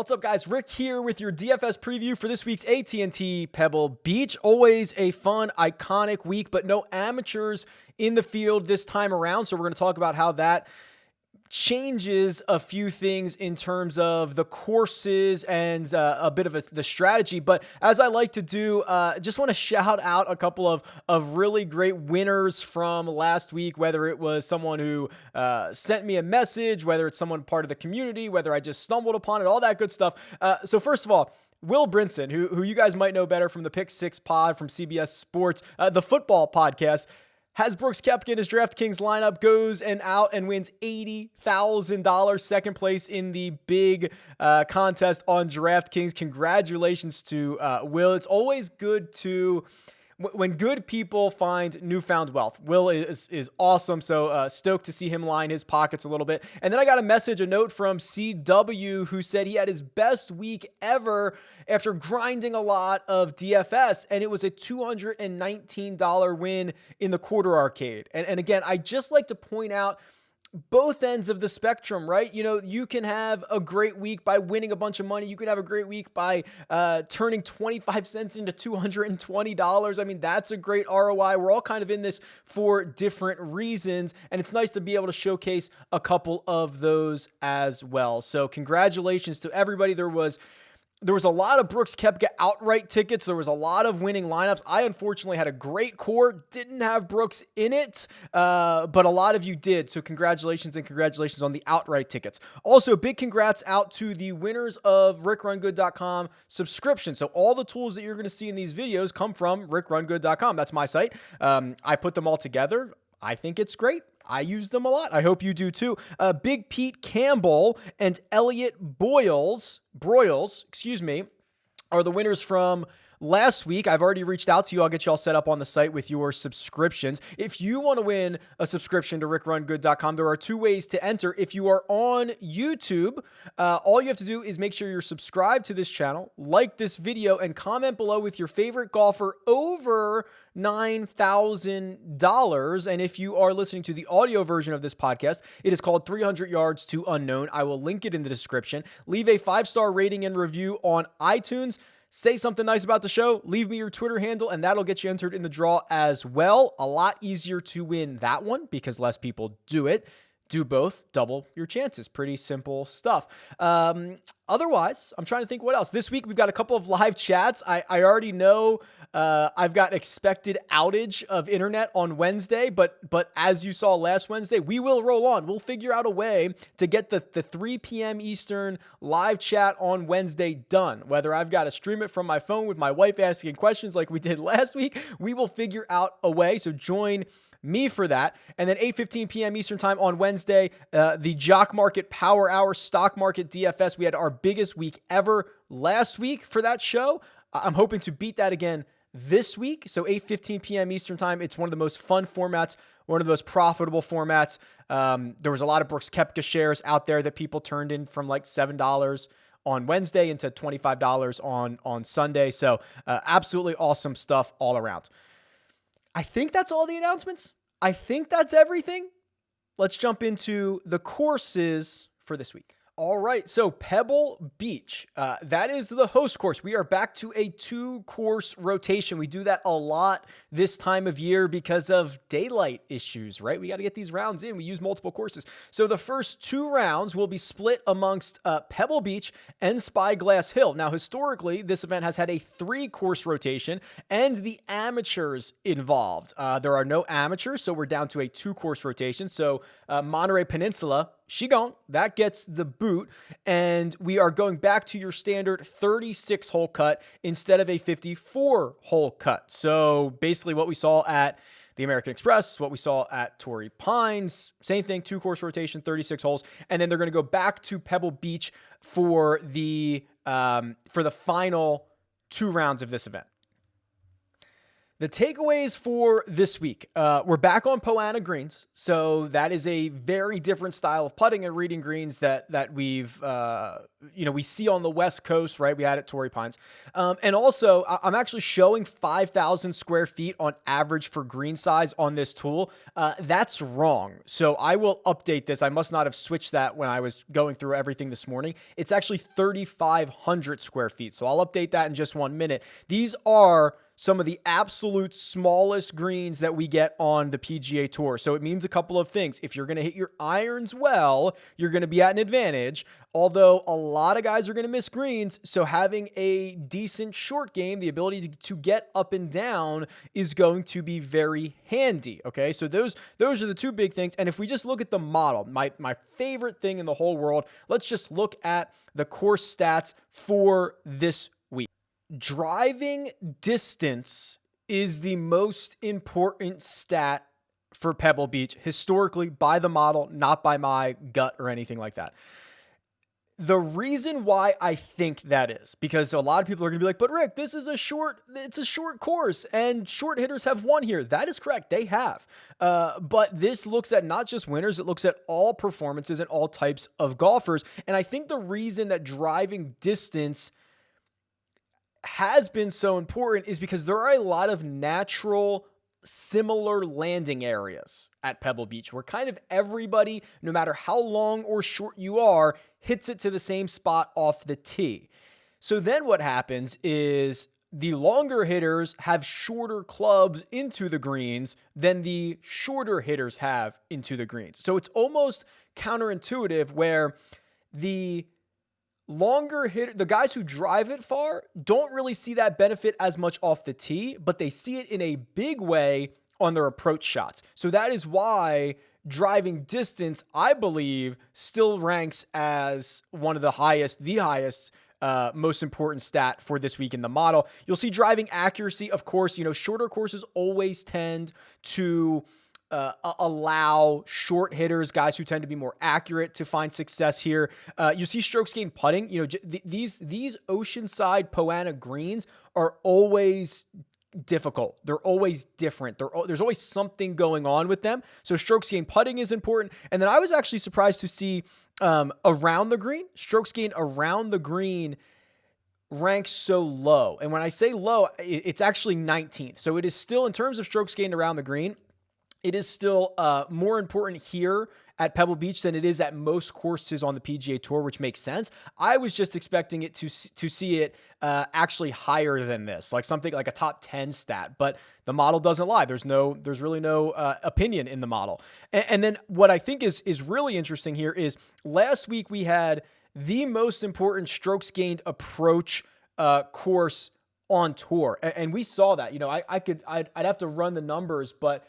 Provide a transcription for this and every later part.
What's up, guys? Rick here with your DFS preview for this week's AT&T Pebble Beach. Always a fun, iconic week, but no amateurs in the field this time around. So we're going to talk about how that changes a few things in terms of the courses and a bit of the strategy. But as I like to do, just want to shout out a couple of really great winners from last week, whether it was someone who sent me a message, whether it's someone part of the community, whether I just stumbled upon it, all that good stuff. So first of all, Will Brinson, who you guys might know better from the Pick 6 pod from CBS Sports, the football podcast, has Brooks Koepka in his DraftKings lineup, goes and out and wins $80,000, second place in the big contest on DraftKings. Congratulations to Will. It's always good to, when good people find newfound wealth. Will is awesome, so stoked to see him line his pockets a little bit. And then I got a note from CW who said he had his best week ever after grinding a lot of DFS, and it was a $219 win in the quarter arcade. And again, I just like to point out both ends of the spectrum, right? You know, you can have a great week by winning a bunch of money. You could have a great week by turning 25 cents into $220. I mean, that's a great ROI. We're all kind of in this for different reasons, and it's nice to be able to showcase a couple of those as well. So congratulations to everybody. There was a lot of Brooks Koepka outright tickets. There was a lot of winning lineups. I unfortunately had a great core, didn't have Brooks in it, but a lot of you did. So congratulations on the outright tickets. Also, big congrats out to the winners of RickRunGood.com subscription. So all the tools that you're going to see in these videos come from RickRunGood.com. That's my site. I put them all together. I think it's great. I use them a lot. I hope you do too. Big Pete Campbell and Elliot Broyles, are the winners from last week. I've already reached out to you. I'll get you all set up on the site with your subscriptions. If you want to win a subscription to RickRunGood.com, there are two ways to enter. If you are on YouTube, all you have to do is make sure you're subscribed to this channel, like this video, and comment below with your favorite golfer over $9,000. And if you are listening to the audio version of this podcast, it is called 300 Yards to Unknown. I will link it in the description. Leave a 5-star rating and review on iTunes. Say something nice about the show, leave me your Twitter handle, and that'll get you entered in the draw as well. A lot easier to win that one because less people do it. Do both, double your chances. Pretty simple stuff. Otherwise, I'm trying to think what else. This week, we've got a couple of live chats. I already know I've got expected outage of internet on Wednesday, but as you saw last Wednesday, we will roll on. We'll figure out a way to get the 3 p.m. Eastern live chat on Wednesday done. Whether I've got to stream it from my phone with my wife asking questions like we did last week, we will figure out a way. So join me for that. And then 8:15 p.m. Eastern time on Wednesday, the Jock Market Power Hour Stock Market DFS. We had our biggest week ever last week for that show. I'm hoping to beat that again this week. So 8:15 p.m. Eastern time. It's one of the most fun formats, one of the most profitable formats. There was a lot of Brooks Koepka shares out there that people turned in from like $7 on Wednesday into $25 on Sunday. So absolutely awesome stuff all around. I think that's all the announcements. I think that's everything. Let's jump into the courses for this week. All right, so Pebble Beach, that is the host course. We are back to a 2-course rotation. We do that a lot this time of year because of daylight issues, right? We got to get these rounds in. We use multiple courses. So the first 2 rounds will be split amongst Pebble Beach and Spyglass Hill. Now, historically, this event has had a 3-course rotation and the amateurs involved. There are no amateurs, so we're down to a 2-course rotation. So Monterey Peninsula, she gone. That gets the boot. And we are going back to your standard 36-hole cut instead of a 54-hole cut. So basically what we saw at the American Express, what we saw at Torrey Pines, same thing, 2-course rotation, 36 holes. And then they're going to go back to Pebble Beach for the final 2 rounds of this event. The takeaways for this week, we're back on Poana greens. So that is a very different style of putting and reading greens that we've, we see on the West Coast, right? We had at Torrey Pines. And also I'm actually showing 5,000 square feet on average for green size on this tool. That's wrong. So I will update this. I must not have switched that when I was going through everything this morning. It's actually 3,500 square feet. So I'll update that in just 1 minute. These are some of the absolute smallest greens that we get on the PGA Tour. So it means a couple of things. If you're going to hit your irons well, you're going to be at an advantage, although a lot of guys are going to miss greens. So having a decent short game, the ability to get up and down, is going to be very handy. Okay, so those are the two big things. And if we just look at the model, my favorite thing in the whole world, let's just look at the course stats for this week. Driving distance is the most important stat for Pebble Beach historically, by the model, not by my gut or anything like that. The reason why I think that is because a lot of people are going to be like, but Rick, it's a short course and short hitters have won here. That is correct. They have. But this looks at not just winners, it looks at all performances and all types of golfers. And I think the reason that driving distance has been so important is because there are a lot of natural similar landing areas at Pebble Beach where kind of everybody, no matter how long or short you are, hits it to the same spot off the tee. So then what happens is the longer hitters have shorter clubs into the greens than the shorter hitters have into the greens. So it's almost counterintuitive where the longer hitter, the guys who drive it far, don't really see that benefit as much off the tee, but they see it in a big way on their approach shots. So that is why driving distance, I believe, still ranks as one of the highest, most important stat for this week in the model. You'll see driving accuracy, of course, shorter courses always tend to allow short hitters, guys who tend to be more accurate, to find success here. You see strokes gained putting. These oceanside Poana greens are always difficult. They're always different. There's always something going on with them. So strokes gained putting is important. And then I was actually surprised to see around the green, strokes gained around the green ranks so low. And when I say low, it's actually 19th. So it is still, in terms of strokes gained around the green, it is still more important here at Pebble Beach than it is at most courses on the PGA Tour, which makes sense. I was just expecting it to see it actually higher than this, like something like a top 10 stat, but the model doesn't lie. There's really no opinion in the model. And then what I think is really interesting here is last week we had the most important strokes gained approach course on tour. And we saw that, I'd have to run the numbers, but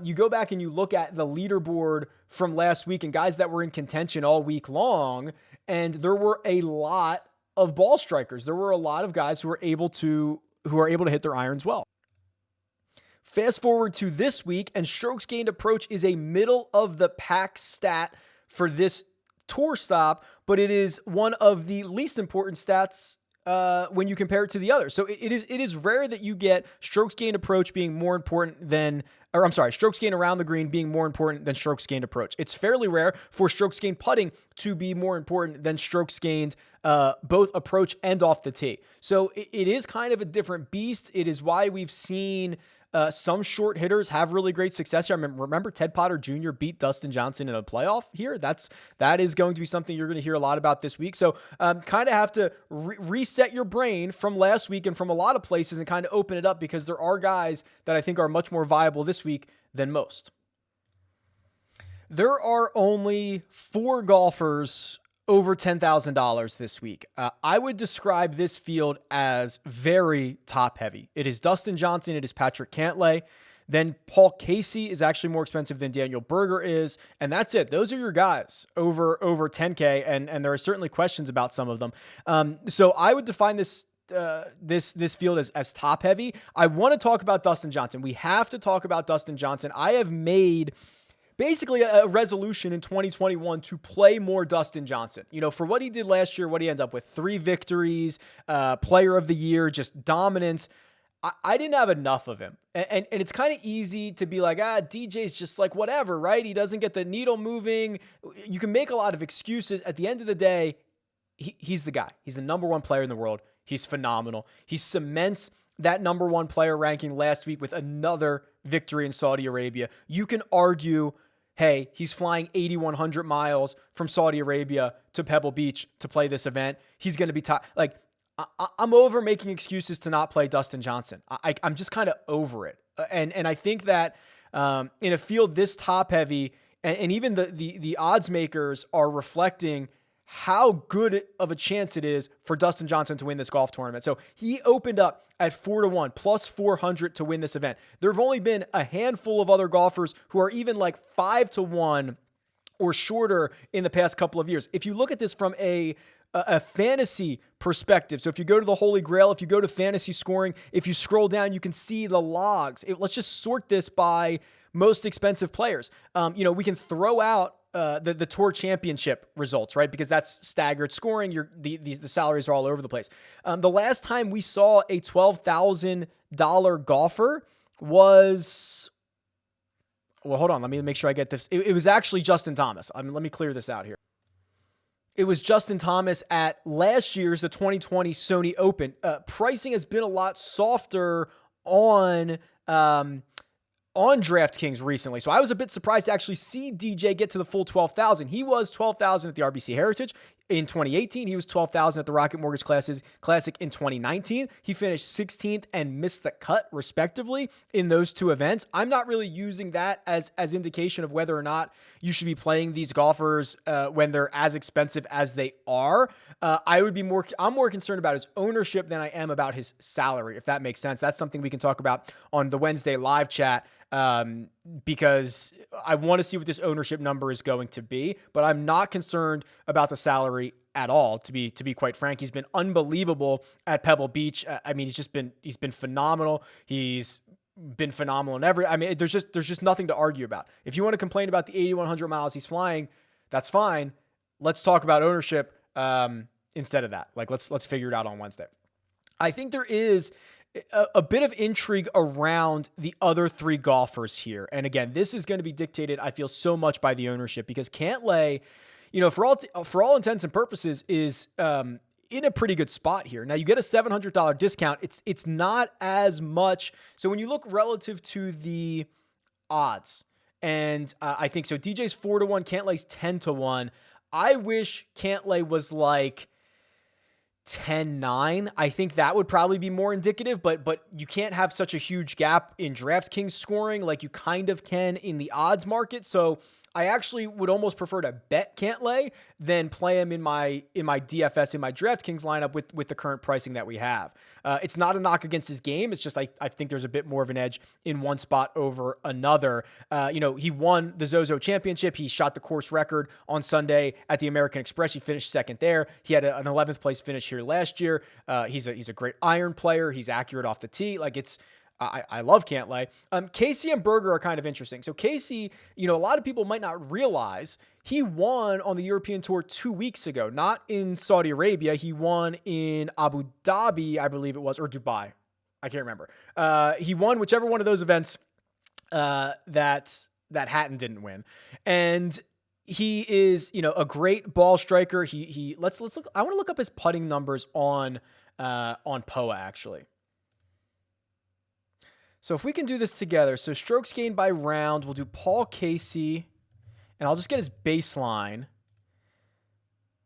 you go back and you look at the leaderboard from last week and guys that were in contention all week long, and there were a lot of ball strikers. There were a lot of guys who are able to hit their irons well. Fast forward to this week, and strokes gained approach is a middle of the pack stat for this tour stop, but it is one of the least important stats when you compare it to the others. So it is rare that you get strokes gained approach being more important than, strokes gained around the green being more important than strokes gained approach. It's fairly rare for strokes gained putting to be more important than strokes gained both approach and off the tee. So it is kind of a different beast. It is why we've seen some short hitters have really great success here. I remember Ted Potter Jr. beat Dustin Johnson in a playoff here. That is going to be something you're going to hear a lot about this week. So kind of have to reset your brain from last week and from a lot of places and kind of open it up, because there are guys that I think are much more viable this week than most. There are only 4 golfers over $10,000 this week. I would describe this field as very top heavy. It is Dustin Johnson. It is Patrick Cantlay. Then Paul Casey is actually more expensive than Daniel Berger is. And that's it. Those are your guys over 10K. And there are certainly questions about some of them. So I would define this field as top heavy. I want to talk about Dustin Johnson. We have to talk about Dustin Johnson. I have made basically a resolution in 2021 to play more Dustin Johnson. For what he did last year, what he ends up with, 3 victories, player of the year, just dominance. I didn't have enough of him. And it's kind of easy to be like, DJ's just like whatever, right? He doesn't get the needle moving. You can make a lot of excuses. At the end of the day, he's the guy. He's the number one player in the world. He's phenomenal. He cements that number one player ranking last week with another victory in Saudi Arabia. You can argue, hey, he's flying 8,100 miles from Saudi Arabia to Pebble Beach to play this event. He's going to be top. Like, I'm over making excuses to not play Dustin Johnson. I'm just kind of over it. And I think that in a field this top heavy, and even the odds makers are reflecting how good of a chance it is for Dustin Johnson to win this golf tournament. So he opened up at 4-1, plus 400 to win this event. There have only been a handful of other golfers who are even like 5-1 or shorter in the past couple of years. If you look at this from a fantasy perspective, so if you go to the Holy Grail, if you go to fantasy scoring, if you scroll down, you can see the logs. Let's just sort this by most expensive players. We can throw out the Tour Championship results, right? Because that's staggered scoring. The salaries are all over the place. The last time we saw a $12,000 golfer was, well, hold on. Let me make sure I get this. It was actually Justin Thomas. Let me clear this out here. It was Justin Thomas at last year's, the 2020 Sony Open. Pricing has been a lot softer on DraftKings recently. So I was a bit surprised to actually see DJ get to the full 12,000. He was 12,000 at the RBC Heritage in 2018. He was 12,000 at the Rocket Mortgage Classic in 2019. He finished 16th and missed the cut respectively in those two events. I'm not really using that as indication of whether or not you should be playing these golfers when they're as expensive as they are. I'm more concerned about his ownership than I am about his salary, if that makes sense. That's something we can talk about on the Wednesday live chat. Because I want to see what this ownership number is going to be, but I'm not concerned about the salary at all. To be quite frank, he's been unbelievable at Pebble Beach. He's been phenomenal. He's been phenomenal in there's just nothing to argue about. If you want to complain about the 8,100 miles he's flying, that's fine. Let's talk about ownership, instead of that. Like, let's figure it out on Wednesday. I think there is a bit of intrigue around the other three golfers here. And again, this is going to be dictated, I feel, so much by the ownership, because Cantlay, for all intents and purposes, is in a pretty good spot here. Now, you get a $700 discount. It's not as much. So when you look relative to the odds, and I think so, DJ's 4-1, Cantlay's 10-1. I wish Cantlay was like 10-9. I think that would probably be more indicative, but you can't have such a huge gap in DraftKings scoring like you kind of can in the odds market. So I actually would almost prefer to bet Cantlay than play him in my DFS, in my DraftKings lineup with the current pricing that we have. It's not a knock against his game. It's just I think there's a bit more of an edge in one spot over another. He won the Zozo Championship. He shot the course record on Sunday at the American Express. He finished second there. He had an 11th place finish here last year. He's a great iron player. He's accurate off the tee. I love Cantlay. Casey and Berger are kind of interesting. So Casey, a lot of people might not realize he won on the European Tour 2 weeks ago, not in Saudi Arabia. He won in Abu Dhabi, I believe it was, or Dubai. I can't remember. He won whichever one of those events that Hatton didn't win. And he is, a great ball striker. Let's look. I want to look up his putting numbers on POA actually. So if we can do this together, so strokes gained by round, we'll do Paul Casey, and I'll just get his baseline.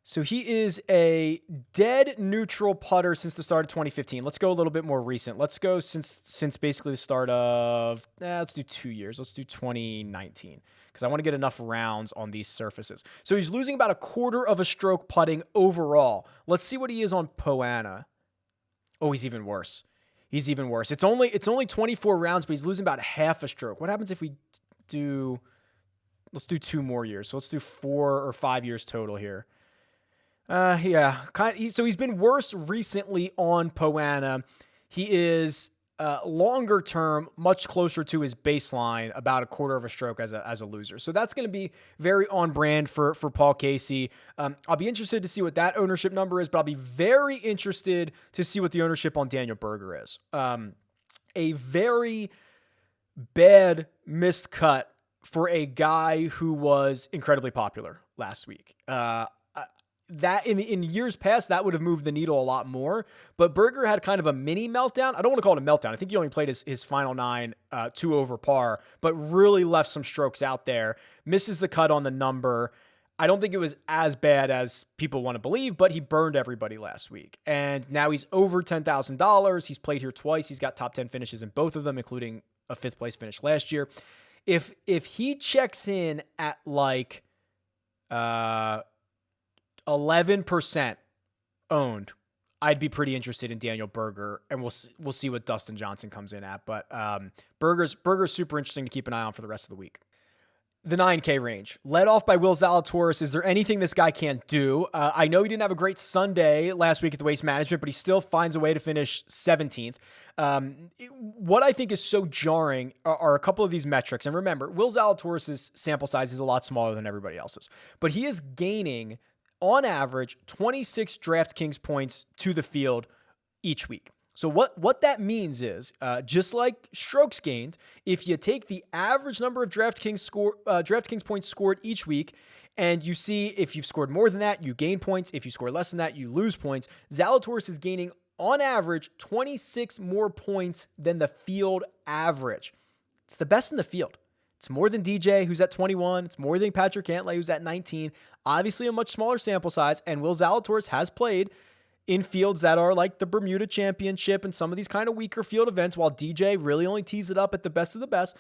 So he is a dead neutral putter since the start of 2015. Let's go a little bit more recent. Let's go since basically the start of, let's do 2 years. Let's do 2019, because I want to get enough rounds on these surfaces. So he's losing about a quarter of a stroke putting overall. Let's see what he is on Poana. Oh, he's even worse. He's even worse. It's only 24 rounds, but he's losing about half a stroke. What happens if we let's do 2 more years. So let's do 4 or 5 years total here. So he's been worse recently on Poana. He is longer term, much closer to his baseline, about a quarter of a stroke as a loser. So that's going to be very on brand for Paul Casey. I'll be interested to see what that ownership number is, but I'll be very interested to see what the ownership on Daniel Berger is. a very bad missed cut for a guy who was incredibly popular last week. That in years past, that would have moved the needle a lot more. But Berger had kind of a mini meltdown. I don't want to call it a meltdown. I think he only played his final 9, 2 over par, but really left some strokes out there. Misses the cut on the number. I don't think it was as bad as people want to believe, but he burned everybody last week. And now he's over $10,000. He's played here twice. He's got top 10 finishes in both of them, including a 5th place finish last year. If he checks in at like 11% owned, I'd be pretty interested in Daniel Berger, and we'll see what Dustin Johnson comes in at. But Berger's super interesting to keep an eye on for the rest of the week. The 9K range, led off by Will Zalatoris. Is there anything this guy can't do? I know he didn't have a great Sunday last week at the Waste Management, but he still finds a way to finish 17th. What I think is so jarring are a couple of these metrics. And remember, Will Zalatoris' sample size is a lot smaller than everybody else's, but he is gaining, on average, 26 DraftKings points to the field each week. So what that means is, just like strokes gained, if you take the average number of DraftKings points scored each week, and you see if you've scored more than that, you gain points. If you score less than that, you lose points. Zalatoris is gaining, on average, 26 more points than the field average. It's the best in the field. It's more than DJ, who's at 21. It's more than Patrick Cantlay, who's at 19. Obviously, a much smaller sample size, and Will Zalatoris has played in fields that are like the Bermuda Championship and some of these kind of weaker field events, while DJ really only tees it up at the best of the best.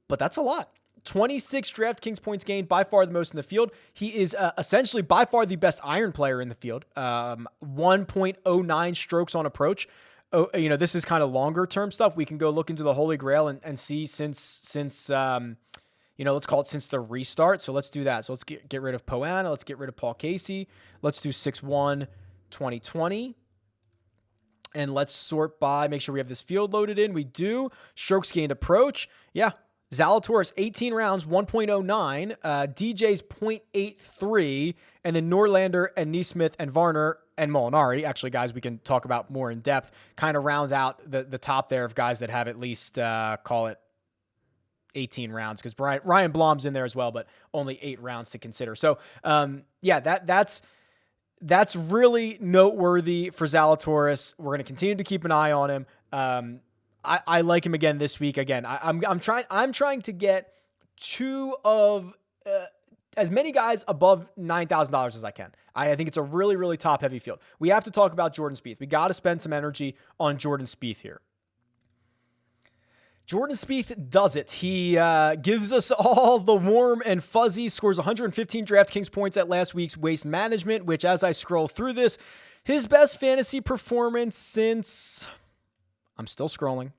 But that's a lot. 26 DraftKings points gained, by far the most in the field. He is essentially by far the best iron player in the field. 1.09 strokes on approach. Oh, this is kind of longer term stuff. We can go look into the Holy Grail and see since let's call it since the restart. So let's do that. So let's get rid of Poana. Let's get rid of Paul Casey. Let's do 6-1. 2020, and let's sort by, make sure we have this field loaded in. We do. Strokes gained approach. Yeah. Zalatoris, 18 rounds, 1.09. DJ's 0.83. And then Norlander and Neesmith and Varner and Molinari, actually guys we can talk about more in depth, kind of rounds out the top there of guys that have at least, call it 18 rounds, because Ryan Blom's in there as well, but only 8 rounds to consider. So, that's really noteworthy for Zalatoris. We're going to continue to keep an eye on him. I like him again this week. Again, I'm trying to get 2 of as many guys above $9,000 as I can. I think it's a really, really top heavy field. We have to talk about Jordan Spieth. We got to spend some energy on Jordan Spieth here. Jordan Spieth does it. He gives us all the warm and fuzzy, scores 115 DraftKings points at last week's Waste Management, which, as I scroll through this, his best fantasy performance since... I'm still scrolling.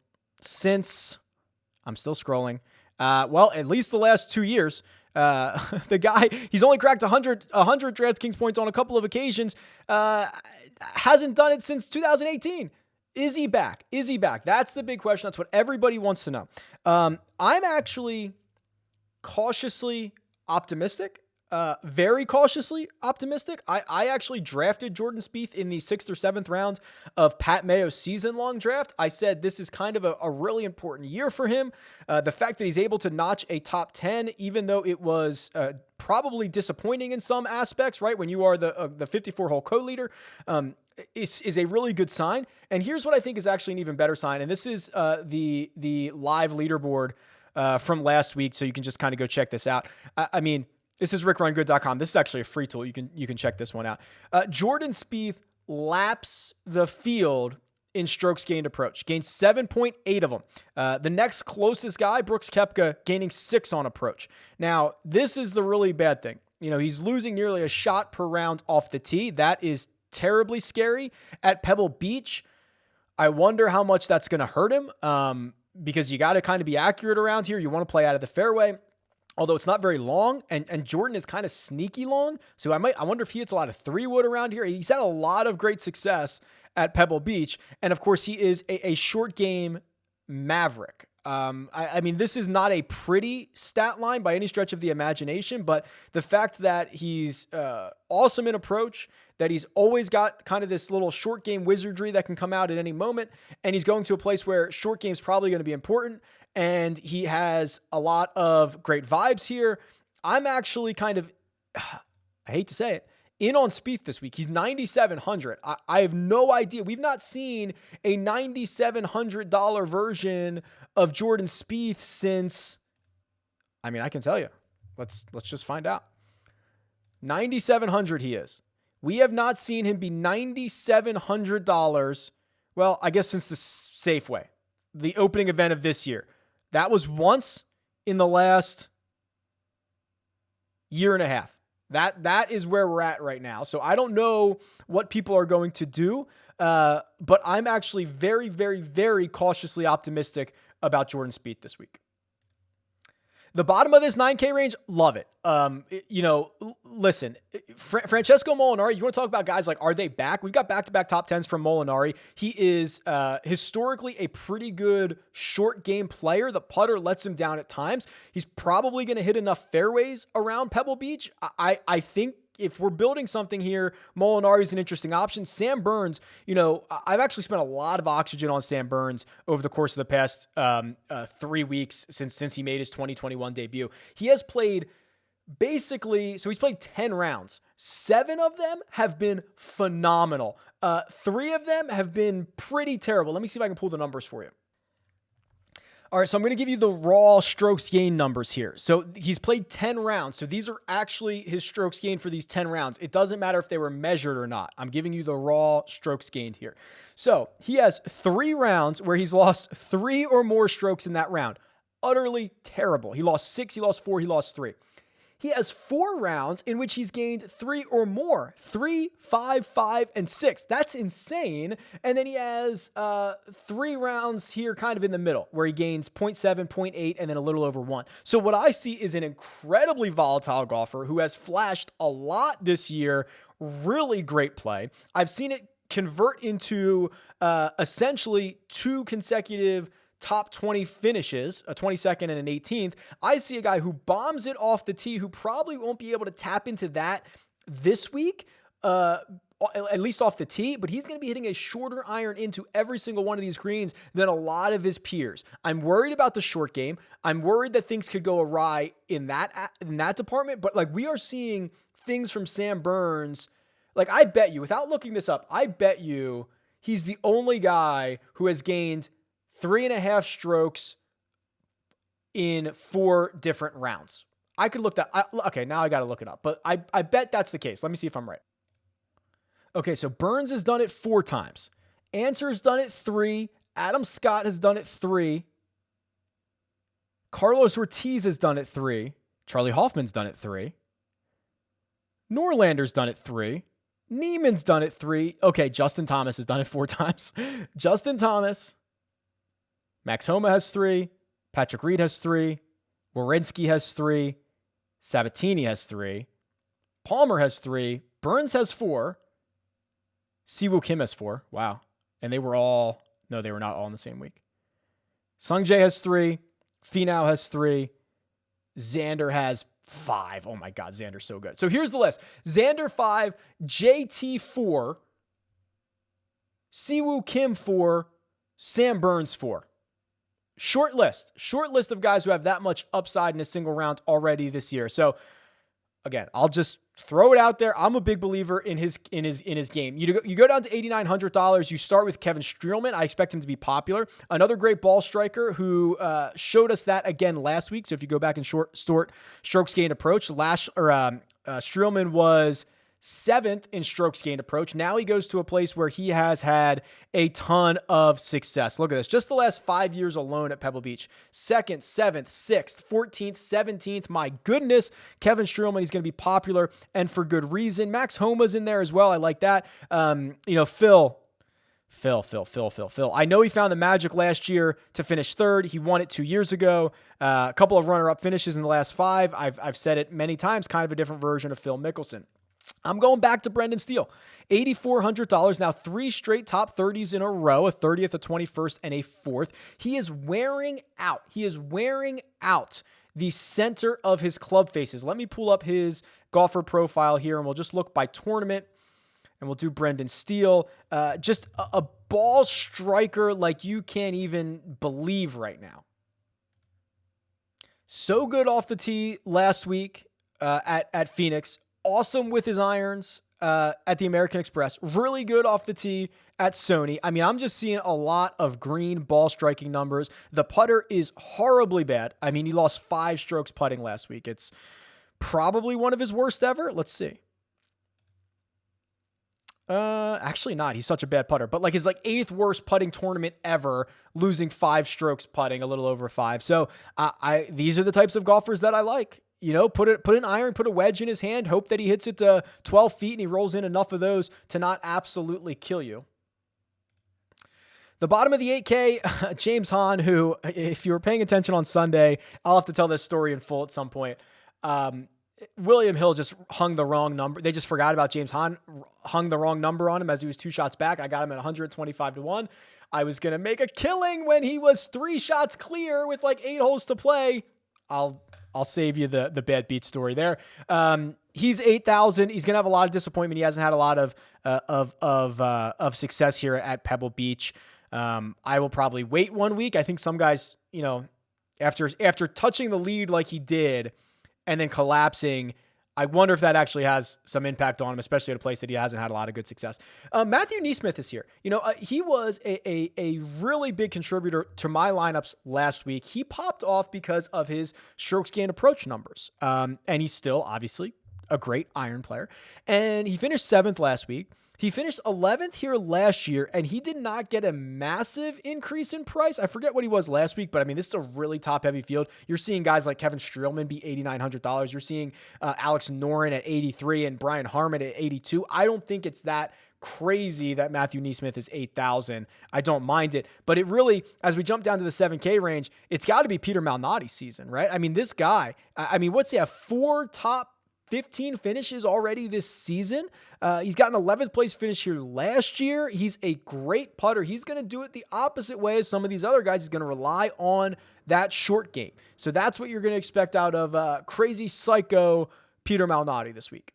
Well, at least the last 2 years. The guy, he's only cracked 100 DraftKings points on a couple of occasions. Hasn't done it since 2018. Is he back? That's the big question. That's what everybody wants to know. I'm actually cautiously optimistic, very cautiously optimistic. I actually drafted Jordan Spieth in the 6th or 7th round of Pat Mayo's season-long draft. I said this is kind of a really important year for him. The fact that he's able to notch a top 10, even though it was probably disappointing in some aspects, right? When you are the 54-hole co-leader, is a really good sign. And here's what I think is actually an even better sign. And this is the live leaderboard from last week, so you can just kind of go check this out. I mean, this is RickRunGood.com. This is actually a free tool. You can check this one out. Jordan Spieth laps the field in strokes gained approach. Gained 7.8 of them. The next closest guy, Brooks Koepka, gaining 6 on approach. Now, this is the really bad thing. He's losing nearly a shot per round off the tee. That is terribly scary. At Pebble Beach, I wonder how much that's going to hurt him, because you got to kind of be accurate around here. You want to play out of the fairway, although it's not very long, and Jordan is kind of sneaky long. So I wonder if he hits a lot of 3-wood around here. He's had a lot of great success at Pebble Beach, and of course he is a short game maverick. I mean, this is not a pretty stat line by any stretch of the imagination, but the fact that he's awesome in approach, that he's always got kind of this little short game wizardry that can come out at any moment. And he's going to a place where short game is probably going to be important. And he has a lot of great vibes here. I'm actually kind of, I hate to say it, in on Spieth this week. He's 9,700. I have no idea. We've not seen a $9,700 version of Jordan Spieth since, I mean, I can tell you. Let's just find out. 9,700 he is. We have not seen him be $9,700. Well, I guess since the Safeway, the opening event of this year. That was once in the last year and a half. That is where we're at right now. So I don't know what people are going to do, but I'm actually very, very, very cautiously optimistic about Jordan Spieth this week. The bottom of this 9K range, love it. Listen, Francesco Molinari, you want to talk about guys like, are they back? We've got back-to-back top 10s from Molinari. He is historically a pretty good short game player. The putter lets him down at times. He's probably going to hit enough fairways around Pebble Beach. I think if we're building something here, Molinari is an interesting option. Sam Burns, I've actually spent a lot of oxygen on Sam Burns over the course of the past 3 weeks since he made his 2021 debut. He has played he's played 10 rounds. 7 of them have been phenomenal. 3 of them have been pretty terrible. Let me see if I can pull the numbers for you. All right, so I'm going to give you the raw strokes gained numbers here. So he's played 10 rounds. So these are actually his strokes gained for these 10 rounds. It doesn't matter if they were measured or not. I'm giving you the raw strokes gained here. So he has 3 rounds where he's lost 3 or more strokes in that round. Utterly terrible. He lost 6, he lost 4, he lost 3. He has 4 rounds in which he's gained 3 or more. 3, 5, 5, and 6. That's insane. And then he has 3 rounds here kind of in the middle where he gains 0.7, 0.8, and then a little over 1. So what I see is an incredibly volatile golfer who has flashed a lot this year. Really great play. I've seen it convert into essentially 2 consecutive top 20 finishes, a 22nd and an 18th. I see a guy who bombs it off the tee, who probably won't be able to tap into that this week, at least off the tee, but he's going to be hitting a shorter iron into every single one of these greens than a lot of his peers. I'm worried about the short game. I'm worried that things could go awry in that department, but we are seeing things from Sam Burns. I bet you, without looking this up, I bet you he's the only guy who has gained 3.5 strokes in 4 different rounds. I could look that. Okay, now I got to look it up, but I bet that's the case. Let me see if I'm right. Okay, so Burns has done it 4 times. Answer has done it 3. Adam Scott has done it 3. Carlos Ortiz has done it 3. Charlie Hoffman's done it 3. Norlander's done it 3. Neiman's done it 3. Okay, Justin Thomas has done it 4 times. Justin Thomas. Max Homa has 3. Patrick Reed has 3. Werenski has 3. Sabatini has 3. Palmer has 3. Burns has 4. Siwoo Kim has 4. Wow. And they were not all in the same week. Sungjae has 3. Finau has 3. Xander has 5. Oh my God, Xander's so good. So here's the list. Xander 5, JT 4, Siwoo Kim 4, Sam Burns 4. Short list of guys who have that much upside in a single round already this year. So again, I'll just throw it out there. I'm a big believer in his game. You go down to $8,900. You start with Kevin Streelman. I expect him to be popular. Another great ball striker who showed us that again last week. So if you go back and strokes gained approach, Streelman was 7th in strokes gained approach. Now he goes to a place where he has had a ton of success. Look at this. Just the last 5 years alone at Pebble Beach. 2nd, 7th, 6th, 14th, 17th. My goodness. Kevin Streelman, he's going to be popular and for good reason. Max Homa's in there as well. I like that. Phil. I know he found the magic last year to finish 3rd. He won it 2 years ago. A couple of runner-up finishes in the last 5. I've said it many times, kind of a different version of Phil Mickelson. I'm going back to Brendan Steele. $8,400. Now 3 straight top 30s in a row, a 30th, a 21st, and a 4th. He is wearing out. The center of his club faces. Let me pull up his golfer profile here, and we'll just look by tournament. And we'll do Brendan Steele. Just a ball striker like you can't even believe right now. So good off the tee last week at Phoenix. Awesome with his irons at the American Express. Really good off the tee at Sony. I mean, I'm just seeing a lot of green ball striking numbers. The putter is horribly bad. I mean, he lost 5 strokes putting last week. It's probably one of his worst ever. Let's see. Actually not. He's such a bad putter, but like his 8th worst putting tournament ever, losing 5 strokes putting, a little over 5. So these are the types of golfers that I like. You know, put an iron, put a wedge in his hand, hope that he hits it to 12 feet and he rolls in enough of those to not absolutely kill you. The bottom of the 8K, James Hahn, who, if you were paying attention on Sunday, I'll have to tell this story in full at some point. William Hill just hung the wrong number. They just forgot about James Hahn, hung the wrong number on him as he was 2 shots back. I got him at 125-1. I was going to make a killing when he was 3 shots clear with 8 holes to play. I'll save you the bad beat story there. He's 8,000. He's going to have a lot of disappointment. He hasn't had a lot of success here at Pebble Beach. I will probably wait 1 week. I think some guys, after touching the lead like he did and then collapsing, I wonder if that actually has some impact on him, especially at a place that he hasn't had a lot of good success. Matthew Neesmith is here. He was a really big contributor to my lineups last week. He popped off because of his strokes gained approach numbers. And he's still obviously a great iron player. And he finished 7th last week. He finished 11th here last year, and he did not get a massive increase in price. I forget what he was last week, but I mean, this is a really top-heavy field. You're seeing guys like Kevin Streelman be $8,900. You're seeing Alex Noren at $83 and Brian Harmon at $82. I don't think it's that crazy that Matthew Neesmith is 8,000. I don't mind it, but it really, as we jump down to the 7K range, it's got to be Peter Malnati's season, right? I mean, this guy, what's he have? 4 top 15 finishes already this season. He's got an 11th place finish here last year. He's a great putter. He's going to do it the opposite way as some of these other guys. He's going to rely on that short game. So that's what you're going to expect out of crazy psycho Peter Malnati this week.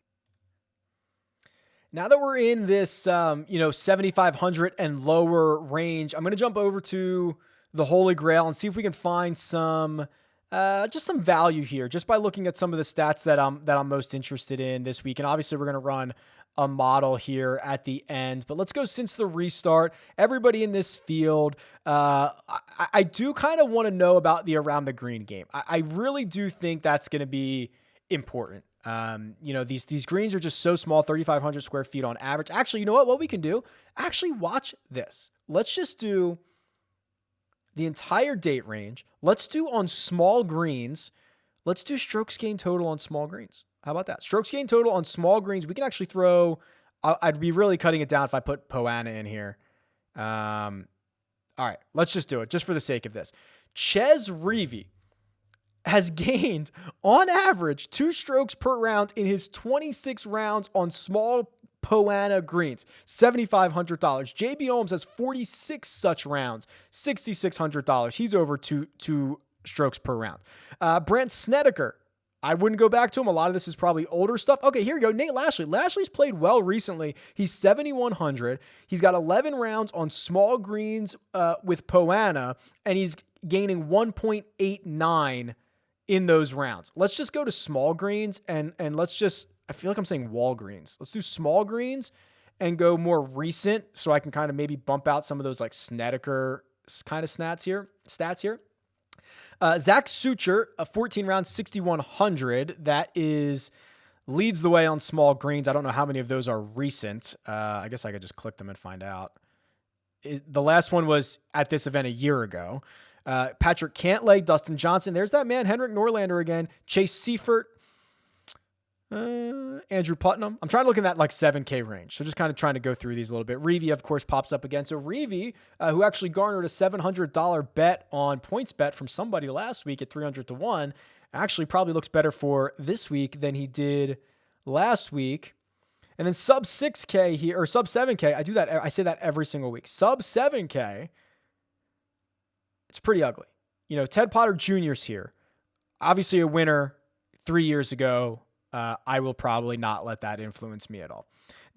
Now that we're in this, 7,500 and lower range, I'm going to jump over to the Holy Grail and see if we can find some just some value here, just by looking at some of the stats that I'm most interested in this week. And obviously we're going to run a model here at the end, but let's go since the restart. Everybody in this field, I do kind of want to know about the around the green game. I really do think that's going to be important. These greens are just so small, 3,500 square feet on average. Actually, you know what we can do? Actually, watch this. Let's just do the entire date range. Let's do on small greens. Let's do strokes gained total on small greens. How about that? Strokes gained total on small greens. We can actually throw, I'd be really cutting it down if I put Poana in here. All right, let's just do it just for the sake of this. Ches Reavie has gained on average 2 strokes per round in his 26 rounds on small Poana greens, $7,500. JB Holmes has 46 such rounds, $6,600. He's over two strokes per round. Brant Snedeker, I wouldn't go back to him. A lot of this is probably older stuff. Okay, here we go. Nate Lashley. Lashley's played well recently. He's 7,100. He's got 11 rounds on small greens with Poana, and he's gaining 1.89 in those rounds. Let's just go to small greens and let's just, I feel like I'm saying Walgreens. Let's do small greens and go more recent so I can kind of maybe bump out some of those like Snedeker kind of stats here. Zach Sucher, a 14 rounds, 6,100. That leads the way on small greens. I don't know how many of those are recent. I guess I could just click them and find out. The last one was at this event a year ago. Patrick Cantlay, Dustin Johnson. There's that man, Henrik Norlander again. Chase Seifert. Andrew Putnam. I'm trying to look in that like 7K range. So just kind of trying to go through these a little bit. Reavie, of course, pops up again. So Reavie, who actually garnered a $700 bet on PointsBet from somebody last week at 300-1, actually probably looks better for this week than he did last week. And then sub 6K here, or sub 7K. I say that every single week. Sub 7K. It's pretty ugly. Ted Potter Jr.'s here. Obviously a winner 3 years ago. I will probably not let that influence me at all.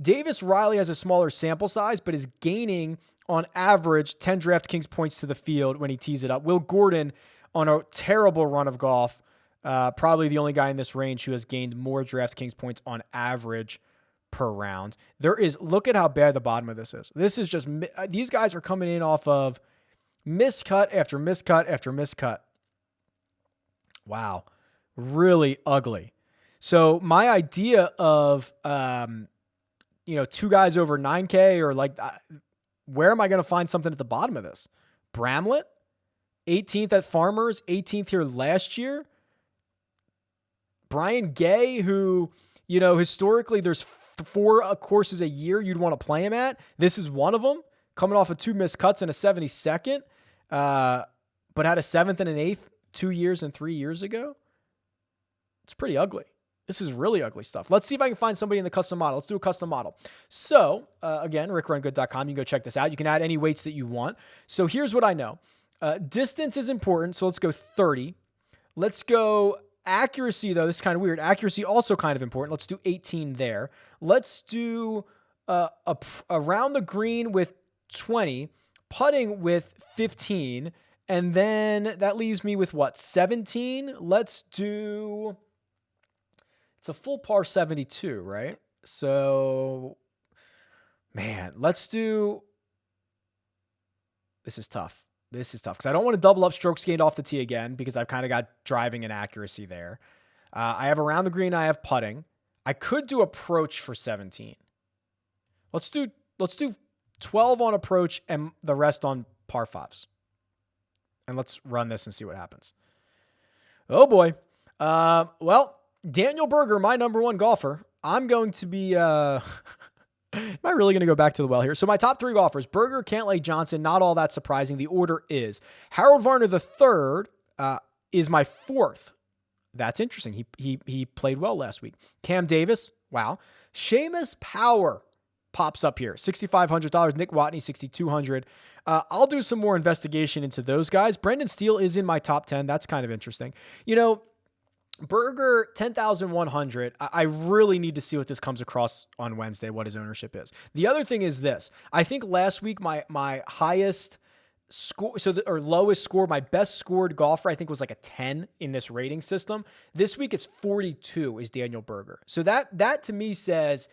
Davis Riley has a smaller sample size, but is gaining on average 10 DraftKings points to the field when he tees it up. Will Gordon on a terrible run of golf, probably the only guy in this range who has gained more DraftKings points on average per round. Look at how bad the bottom of this is. This is just, these guys are coming in off of miscut after miscut after miscut. Wow. Really ugly. So my idea of, two guys over 9K or like, where am I going to find something at the bottom of this? Bramlett, 18th at Farmers, 18th here last year. Brian Gay, who, historically there's 4 courses a year you'd want to play him at. This is one of them, coming off of 2 missed cuts and a 72nd, but had a 7th and an 8th 2 years and 3 years ago. It's pretty ugly. This is really ugly stuff. Let's see if I can find somebody in the custom model. Let's do a custom model. So again, RickRunGood.com. You can go check this out. You can add any weights that you want. So here's what I know. Distance is important. So let's go 30. Let's go accuracy, though. This is kind of weird. Accuracy also kind of important. Let's do 18 there. Let's do around the green with 20, putting with 15, and then that leaves me with what, 17? Let's do, it's a full par 72, right? So, man, let's do, this is tough. This is tough because I don't want to double up strokes gained off the tee again because I've kind of got driving and accuracy there. I have around the green. I have putting. I could do approach for 17. Let's do 12 on approach and the rest on par 5s. And let's run this and see what happens. Oh boy. Well, Daniel Berger, my number 1 golfer. I'm going to be, am I really going to go back to the well here? So my top 3 golfers, Berger, Cantlay, Johnson, not all that surprising. The order is Harold Varner III is my 4th. That's interesting. He played well last week. Cam Davis, wow. Seamus Power pops up here, $6,500. Nick Watney, $6,200. I'll do some more investigation into those guys. Brendan Steele is in my top 10. That's kind of interesting. Berger, 10,100. I really need to see what this comes across on Wednesday, what his ownership is. The other thing is this. I think last week my highest score, or lowest score, my best scored golfer, I think was like a 10 in this rating system. This week it's 42 is Daniel Berger. So that to me says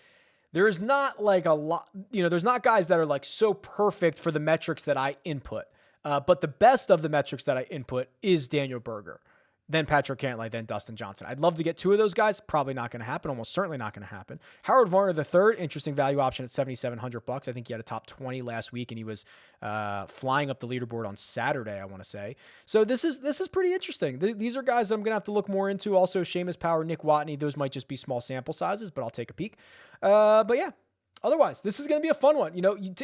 there's not like a lot, there's not guys that are like so perfect for the metrics that I input. But the best of the metrics that I input is Daniel Berger. Then Patrick Cantlay, then Dustin Johnson. I'd love to get 2 of those guys. Probably not going to happen. Almost certainly not going to happen. Howard Varner III, interesting value option at $7,700. I think he had a top 20 last week, and he was flying up the leaderboard on Saturday, I want to say. So this is pretty interesting. These are guys that I'm going to have to look more into. Also, Seamus Power, Nick Watney. Those might just be small sample sizes, but I'll take a peek. But yeah, otherwise, this is going to be a fun one.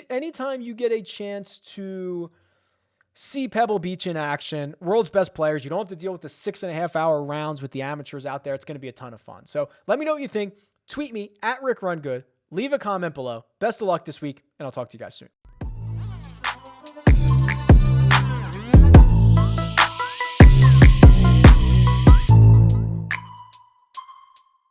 Anytime you get a chance to see Pebble Beach in action, world's best players. You don't have to deal with the 6.5-hour rounds with the amateurs out there. It's going to be a ton of fun. So let me know what you think. Tweet me at RickRunGood. Leave a comment below. Best of luck this week, and I'll talk to you guys soon.